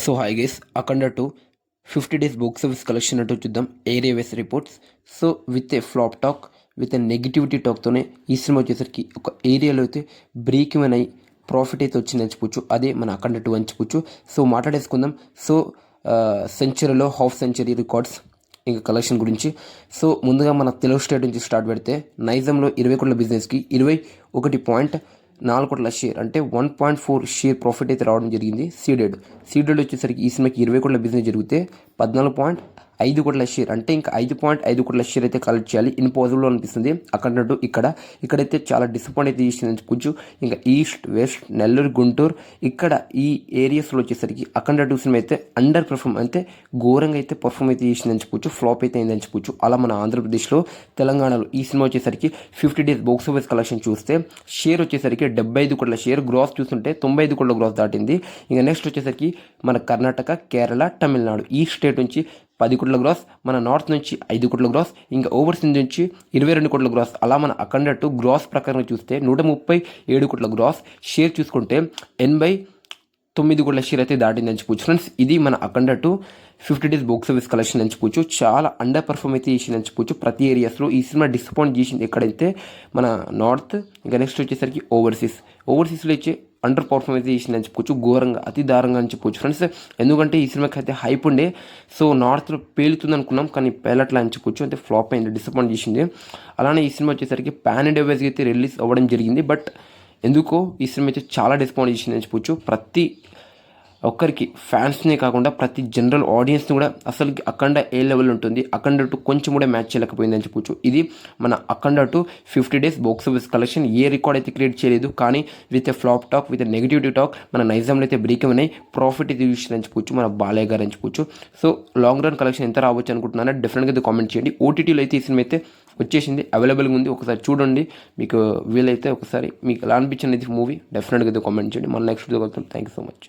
So hi guys, Akhanda 2 50 days box office collection అంటూ చూద్దాం. Area wise reports. So with a flop talk, with a negativity టాక్తోనే ఈ సినిమా వచ్చేసరికి ఒక ఏరియాలో అయితే బ్రేక్ ఇవన్ అయ్యి ప్రాఫిట్ అయితే వచ్చిందని చెప్పొచ్చు. అదే మన అఖండ 2 అని చెప్పొచ్చు. సో మాట్లాడేసుకుందాం. సో సెంచరీలో హాఫ్ సెంచరీ రికార్డ్స్ ఇంకా కలెక్షన్ గురించి. సో ముందుగా మన తెలుగు స్టేట్ నుంచి స్టార్ట్ పెడితే నైజంలో 20 కోట్ల బిజినెస్కి 21.4 కోట్ల షేర్ అంటే 1.4 షేర్ ప్రాఫిట్ అయితే రావడం జరిగింది. సీడెడ్ వచ్చేసరికి ఈ సినిమాకి 20 కోట్ల బిజినెస్ జరిగితే 14.5 కోట్ల షేర్ అంటే ఇంకా 5.5 కోట్ల షేర్ అయితే కలెక్ట్ చేయాలి. ఇంపాసిబుల్ అనిపిస్తుంది. అక్కడ ఇక్కడైతే చాలా డిసప్పాయింట్ అయితే చేసిందని చెప్పొచ్చు. ఇంకా ఈస్ట్ వెస్ట్ నెల్లూరు గుంటూరు ఇక్కడ ఈ ఏరియాస్లో వచ్చేసరికి అఖండ 2 సినిమా అయితే అండర్ పర్ఫార్మ్ అంటే ఘోరంగా అయితే పర్ఫార్మ్ అయితే చేసిందని చెప్పొచ్చు. ఫ్లాప్ అయితే అయిందని చెప్పొచ్చు. అలా మన ఆంధ్రప్రదేశ్లో తెలంగాణలో ఈ సినిమా వచ్చేసరికి 50 డేస్ బాక్స్ ఆఫీస్ కలెక్షన్ చూస్తే షేర్ వచ్చేసరికి 75 కోట్ల షేర్, గ్రాస్ చూస్తుంటే 95 కోట్ల గ్రాస్ దాటింది. ఇంకా నెక్స్ట్ వచ్చేసరికి మన కర్ణాటక, కేరళ, తమిళనాడు ఈ స్టేట్ నుంచి 10 కోట్ల గ్రాస్, మన నార్త్ నుంచి 5 కోట్ల గ్రాస్, ఇంకా ఓవర్సీస్ నుంచి 22 కోట్ల గ్రాస్. అలా మన అఖండ 2 గ్రాస్ ప్రకారం చూస్తే 137 కోట్ల గ్రాస్, షేర్ చూసుకుంటే 89 కోట్ల షేర్ అయితే దాటిందని చెప్పొచ్చు. ఫ్రెండ్స్, ఇది మన అఖండ 2 50 డేస్ బాక్స్ ఆఫీస్ కలెక్షన్ అని చెప్పొచ్చు. చాలా అండర్ పర్ఫార్మ్ అయితే చేసిందని చెప్పొచ్చు. ప్రతి ఏరియాస్లో ఈ సినిమా డిసప్పాయింట్ చేసింది ఎక్కడైతే మన నార్త్, ఇంకా నెక్స్ట్ వచ్చేసరికి ఓవర్సీస్లో ఇచ్చే అండర్ పర్ఫార్మ్ అయితే చేసిందని చెప్పుకోవచ్చు. ఘోరంగా అతి దారుణంగా అని చెప్పొచ్చు ఫ్రెండ్స్. ఎందుకంటే ఈ సినిమాకి అయితే హైప్ ఉండే, సో నార్త్లో పేలుతుంది అనుకున్నాం కానీ పేలట్లా అని చెప్పొచ్చు. అంటే ఫ్లాప్ అయింది, డిసప్పాయింట్ చేసింది. అలానే ఈ సినిమా వచ్చేసరికి పాన్ ఇండియా వైజ్గా అయితే రిలీజ్ అవ్వడం జరిగింది. బట్ ఎందుకో ఈ సినిమా అయితే చాలా డిసప్పాయింట్ చేసిందని చెప్పొచ్చు. ప్రతి ఒక్కరికి ఫ్యాన్స్నే కాకుండా ప్రతి జనరల్ ఆడియన్స్ని కూడా అసలు అఖండ ఏ లెవెల్ ఉంటుంది, అఖండ 2 కొంచెం కూడా మ్యాచ్ చేయలేకపోయిందని చెప్పొచ్చు. ఇది మన అఖండ 2 50 డేస్ బాక్స్ ఆఫీస్ కలెక్షన్. ఏ రికార్డ్ అయితే క్రియేట్ చేయలేదు కానీ with a flop talk, with a negativity talk మన నైజంలో అయితే బ్రేక్ ఉన్నాయి, ప్రాఫిట్ అయితే చూసిందని చెప్పొచ్చు మన బాలయ్య గారు అని చెప్పొచ్చు. సో లాంగ్ రన్ కలెక్షన్ ఎంత రావచ్చు అనుకుంటున్నారా డెఫినెట్గా అయితే కామెంట్ చేయండి. ఓటీటీలో అయితే ఈ సినిమా అయితే వచ్చేసింది, అవైలబుల్గా ఉంది. ఒకసారి చూడండి, మీకు వీలైతే ఒకసారి మీకు ఎలా అనిపించింది మూవీ డెఫినెట్గా అయితే కామెంట్ చేయండి. మన నెక్స్ట్ వీడియో కలుద్దాం. Thank you so much.